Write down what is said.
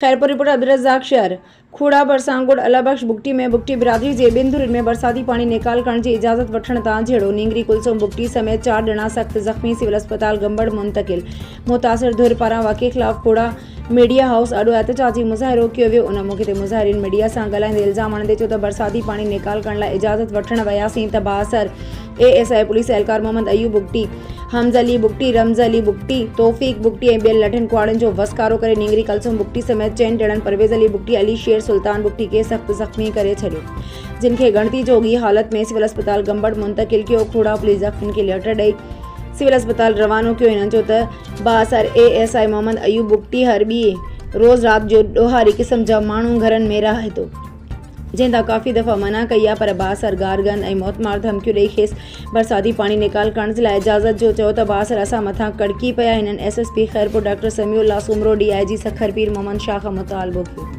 Khairpur reporter Abdul Razzaq शहर खूड़ा बरसांगुड़ अलाबख्श बुगटी में बुगटी बिरादरी जे बिंदुरिन में बरसाती पानी निकाल करण जी इजाजत वठण तां झेड़ो नींगरी कुलसुम बुगटी समेत 4 ॼणा सख्त ज़ख्मी सिविल अस्पताल गंबड़ मुंतकिल। मुतासिर धुर पारां वाक़े खिलाफ खूड़ा मीडिया हाउस आॾो एहतजाजी मुज़ाहिरो कयो वियो। उन मौक़े ते मुज़ाहिरीन मीडिया सां ॻाल्हाईंदे इल्ज़ाम आणंदे चयो त बरसाती पानी निकाल करण लाइ इजाज़त वठण वियासीं त बाअसर ASI पुलिस एहलकार मोहम्मद अयूब बुगटी, हमज़ अली बुगटी, रमज़ अली बुगटी, तौफ़ीक बुगटी ऐं ॿियनि लठिन कुआड़ियुनि जो वसकारो करे नींगरी कुलसुम बुगटी समेत 4 ॼणनि परवेज़ अली बुगटी, अली शेर सुल्तान बुगटी खे सख़्त ज़ख्मी करे छॾियो, जिन खे गणती जोगी हालत में सिविल अस्पताल गंबड़ मुंतकिल कयो। खूड़ा पुलिस ज़ख्मियुनि खे लेटर ॾेई सिविल अस्पताल रवानो कयो। हिननि चयो त बाअसर ASI मोहम्मद अयूब बुगटी हर ॿी रोज़ राति जो ॾोहारी क़िस्म जा माण्हू घरनि में रहे थो, जंहिं काफ़ी दफ़ा मना कई आहे, पर बाअसर गारगन ऐं मौतमार धमकियूं ॾेई खेसि बरसाती पानी निकाल करण जे लाइ इजाज़त जो चयो त बाअसर असां मथां कड़की पिया। हिननि SSP Khairpur doctor Samiullah Soomro, DIG Sukkur पीर मोहम्मद शाह खां मुतालबो कयो।